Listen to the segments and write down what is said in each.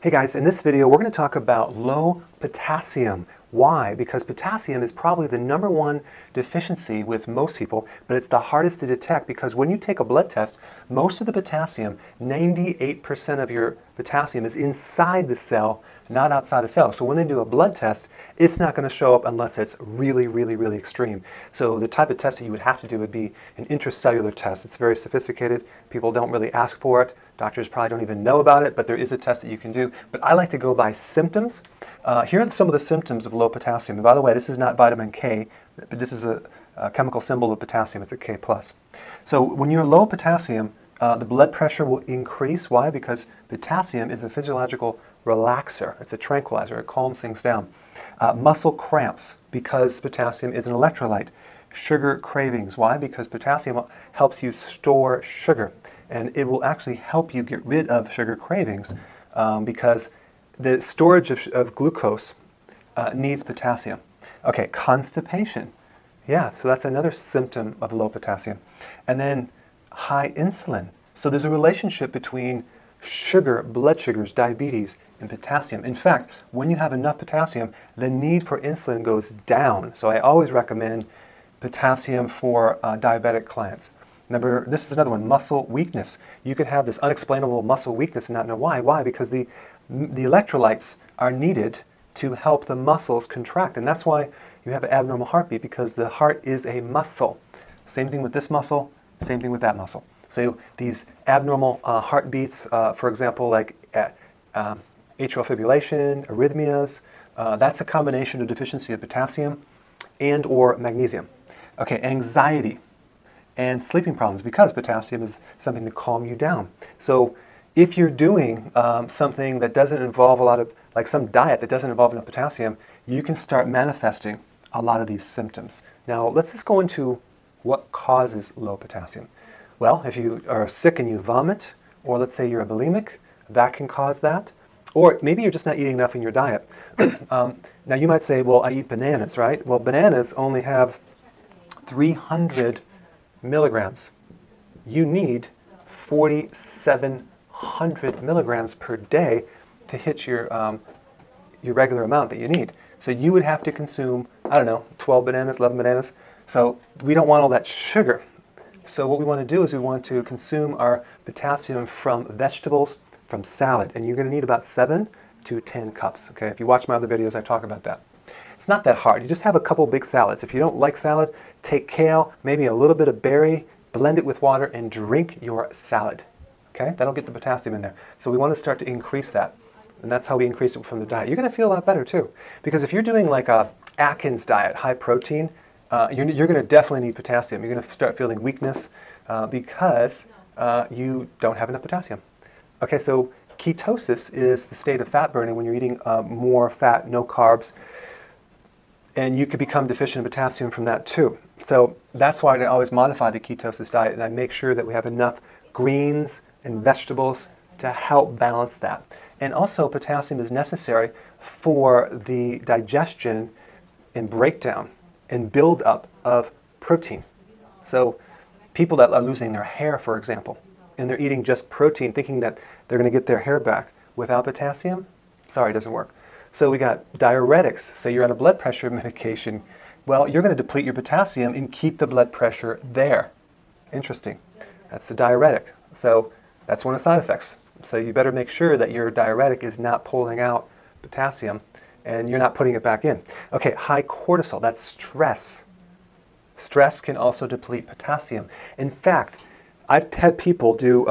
Hey guys, in this video we're going to talk about low potassium. Why? Because potassium is probably the #1 deficiency with most people, but it's the hardest to detect because when you take a blood test, most of the potassium, 98% of your potassium is inside the cell, not outside the cell. So when they do a blood test, it's not going to show up unless it's really extreme. So the type of test that you would have to do would be an intracellular test. It's very sophisticated. People don't really ask for it. Doctors probably don't even know about it, but there is a test that you can do. But I like to go by symptoms. Here are some of the symptoms of low potassium. And by the way, this is not vitamin K, but this is a chemical symbol of potassium. It's a K+. So when you're low potassium, the blood pressure will increase. Why? Because potassium is a physiological relaxer. It's a tranquilizer. It calms things down. Muscle cramps, because potassium is an electrolyte. Sugar cravings. Why? Because potassium helps you store sugar. And it will actually help you get rid of sugar cravings because the storage of glucose needs potassium. Okay, constipation. Yeah, so that's another symptom of low potassium. And then high insulin. So there's a relationship between sugar, blood sugars, diabetes, and potassium. In fact, when you have enough potassium, the need for insulin goes down. So I always recommend potassium for diabetic clients. Remember, this is another one, muscle weakness. You could have this unexplainable muscle weakness and not know why. Why? Because the electrolytes are needed to help the muscles contract. And that's why you have an abnormal heartbeat, because the heart is a muscle. Same thing with this muscle, same thing with that muscle. So these abnormal heartbeats, for example, like atrial fibrillation, arrhythmias, that's a combination of deficiency of potassium and or magnesium. Okay, anxiety and sleeping problems, because potassium is something to calm you down. So if you're doing something that doesn't involve a lot of, like some diet that doesn't involve enough potassium, you can start manifesting a lot of these symptoms. Now let's just go into what causes low potassium. Well, if you are sick and you vomit, or let's say you're a bulimic, that can cause that. Or maybe you're just not eating enough in your diet. Now you might say, well, I eat bananas, right? Well, bananas only have 300 milligrams. You need 4,700 milligrams per day to hit your regular amount that you need. So you would have to consume, I don't know, 12 bananas, 11 bananas. So we don't want all that sugar. So what we want to do is we want to consume our potassium from vegetables, from salad. And you're going to need about 7 to 10 cups. Okay, if you watch my other videos, I talk about that. It's not that hard. You just have a couple big salads. If you don't like salad, take kale, maybe a little bit of berry, blend it with water, and drink your salad. Okay, that'll get the potassium in there. So we want to start to increase that. And that's how we increase it from the diet. You're going to feel a lot better too. Because if you're doing like a Atkins diet, high protein, you're going to definitely need potassium. You're going to start feeling weakness because you don't have enough potassium. Okay, so ketosis is the state of fat burning when you're eating more fat, no carbs. And you could become deficient in potassium from that too. So that's why I always modify the ketosis diet, and I make sure that we have enough greens and vegetables to help balance that. And also potassium is necessary for the digestion and breakdown and buildup of protein. So people that are losing their hair, for example, and they're eating just protein thinking that they're going to get their hair back without potassium, sorry, it doesn't work. So we got diuretics. Say you're on a blood pressure medication. Well, you're going to deplete your potassium and keep the blood pressure there. Interesting. That's the diuretic. So that's one of the side effects. So you better make sure that your diuretic is not pulling out potassium and you're not putting it back in. Okay, high cortisol, that's stress. Stress can also deplete potassium. In fact, I've had people do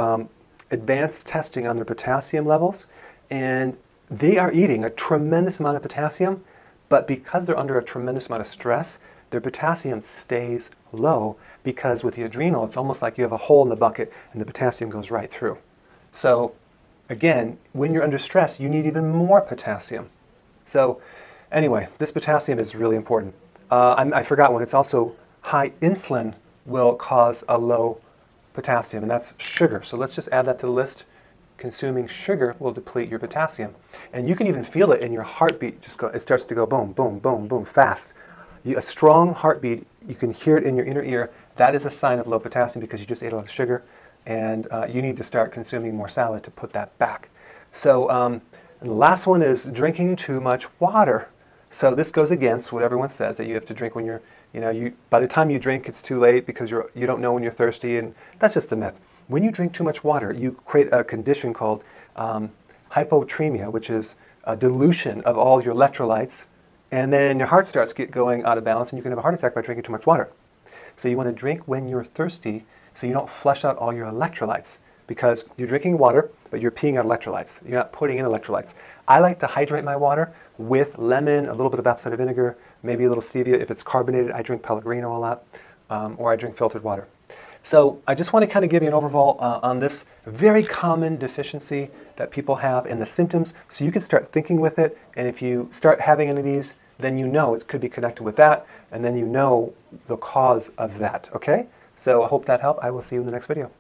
advanced testing on their potassium levels, and they are eating a tremendous amount of potassium, but because they're under a tremendous amount of stress, their potassium stays low, because with the adrenal, it's almost like you have a hole in the bucket and the potassium goes right through. So again, when you're under stress, you need even more potassium. So anyway, this potassium is really important. I forgot one. It's also high insulin will cause a low potassium, and that's sugar. So let's just add that to the list. Consuming sugar will deplete your potassium. And you can even feel it in your heartbeat. It starts to go boom, boom, boom, boom, fast. A strong heartbeat, you can hear it in your inner ear. That is a sign of low potassium because you just ate a lot of sugar, and you need to start consuming more salad to put that back. So And the last one is drinking too much water. So this goes against what everyone says, that you have to drink when by the time you drink, it's too late because you don't know when you're thirsty, and that's just a myth. When you drink too much water, you create a condition called hypotremia, which is a dilution of all your electrolytes, and then your heart starts going out of balance, and you can have a heart attack by drinking too much water. So you want to drink when you're thirsty so you don't flush out all your electrolytes, because you're drinking water, but you're peeing out electrolytes. You're not putting in electrolytes. I like to hydrate my water with lemon, a little bit of apple cider vinegar, maybe a little stevia. If it's carbonated, I drink Pellegrino a lot, or I drink filtered water. So I just want to kind of give you an overview on this very common deficiency that people have and the symptoms, so you can start thinking with it, and if you start having any of these, then you know it could be connected with that, and then you know the cause of that, okay? So I hope that helped. I will see you in the next video.